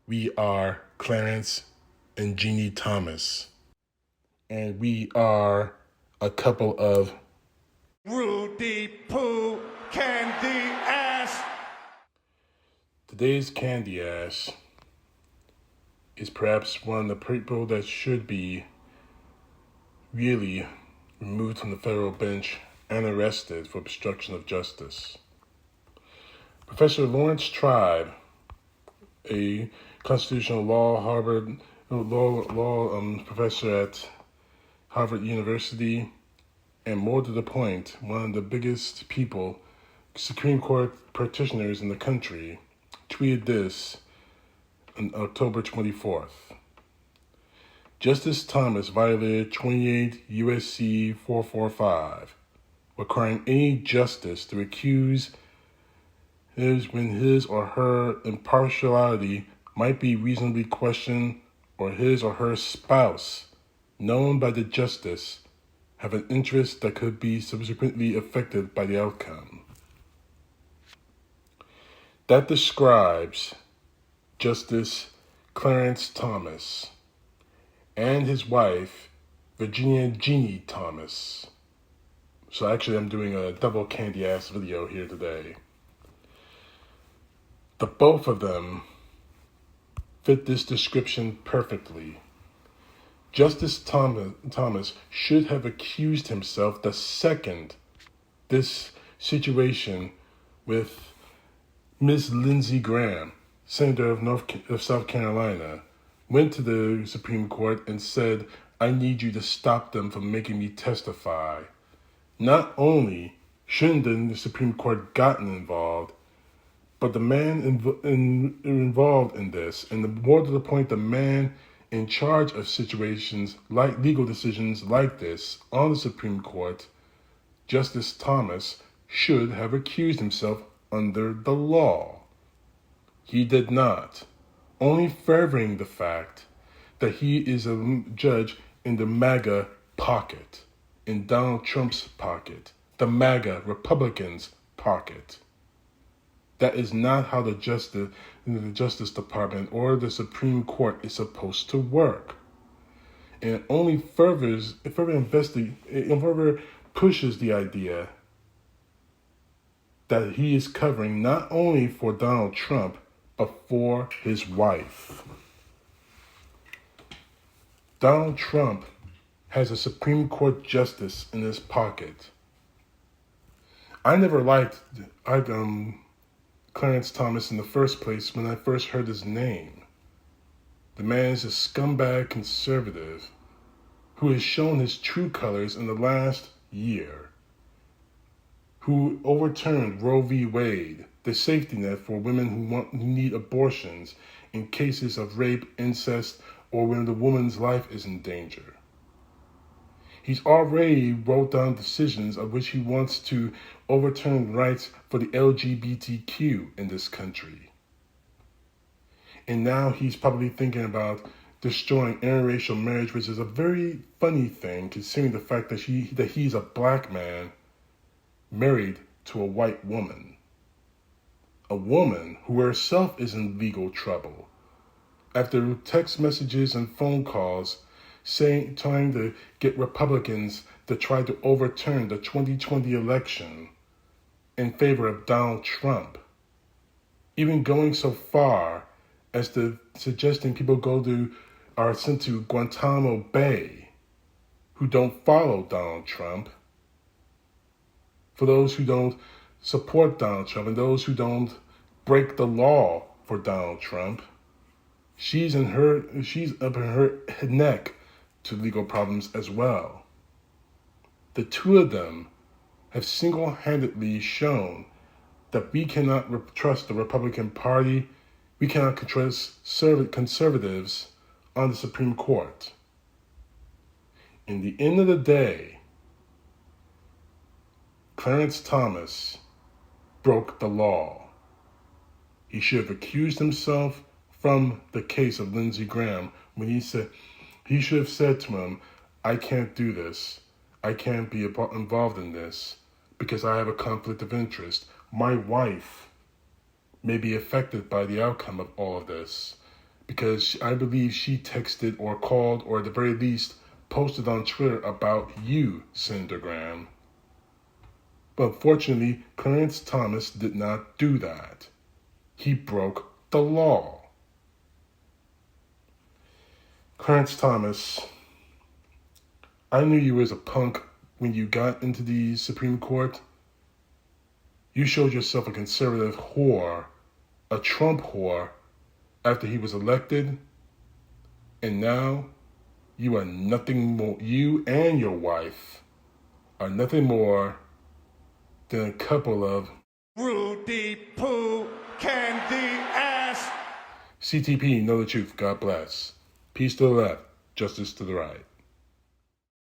We are Clarence and Ginne Thomas, and we are a couple of Rudy Poo Candy Ass. today's candy ass is perhaps one of the people that should be really removed from the federal bench and arrested for obstruction of justice. Professor Lawrence Tribe, a constitutional law professor at Harvard University, and more to the point, one of the biggest Supreme Court practitioners in the country, tweeted this on October 24th. Justice Thomas violated 28 U.S.C. 445, requiring any justice to recuse when his or her impartiality might be reasonably questioned, or his or her spouse, known by the justice, have an interest that could be subsequently affected by the outcome. That describes Justice Clarence Thomas and his wife, Virginia Ginne Thomas. So actually I'm doing a double candy ass video here today. The both of them fit this description perfectly. Justice Thomas should have accused himself the second this situation with Ms. Lindsey Graham, Senator of South Carolina, went to the Supreme Court and said, "I need you to stop them from making me testify." Not only shouldn't the Supreme Court gotten involved, but the man involved in this, and more to the point, the man in charge of situations like legal decisions like this on the Supreme Court, Justice Thomas, should have accused himself under the law. He did not, only furthering the fact that he is a judge in the MAGA pocket, in Donald Trump's pocket, the MAGA Republicans' pocket. That is not how the Justice Department or the Supreme Court is supposed to work. And it only further pushes the idea that he is covering not only for Donald Trump, but for his wife. Donald Trump has a Supreme Court justice in his pocket. I never liked Clarence Thomas in the first place when I first heard his name. The man is a scumbag conservative who has shown his true colors in the last year, who overturned Roe v. Wade, the safety net for women who need abortions in cases of rape, incest, or when the woman's life is in danger. He's already wrote down decisions of which he wants to overturn rights for the LGBTQ in this country. And now he's probably thinking about destroying interracial marriage, which is a very funny thing considering the fact that he's a black man married to a white woman. A woman who herself is in legal trouble after text messages and phone calls trying to get Republicans to try to overturn the 2020 election in favor of Donald Trump, even going so far as to suggesting people are sent to Guantanamo Bay who don't follow Donald Trump, for those who don't support Donald Trump and those who don't break the law for Donald Trump. She's up in her neck to legal problems as well. The two of them have single-handedly shown that we cannot trust the Republican Party, we cannot trust conservatives on the Supreme Court. In the end of the day, Clarence Thomas broke the law. He should have accused himself from the case of Lindsey Graham when he should have said to him, "I can't do this. I can't be involved in this because I have a conflict of interest. My wife may be affected by the outcome of all of this because I believe she texted or called or at the very least posted on Twitter about you, Senator Graham. But unfortunately, Clarence Thomas did not do that. He broke the law. Clarence Thomas, I knew you as a punk when you got into the Supreme Court. You showed yourself a conservative whore, a Trump whore, after he was elected. And now, you are nothing more, you and your wife are nothing more than a couple of Rudy Poo Candy Ass. CTP. Know the truth. God bless. Peace to the left, justice to the right.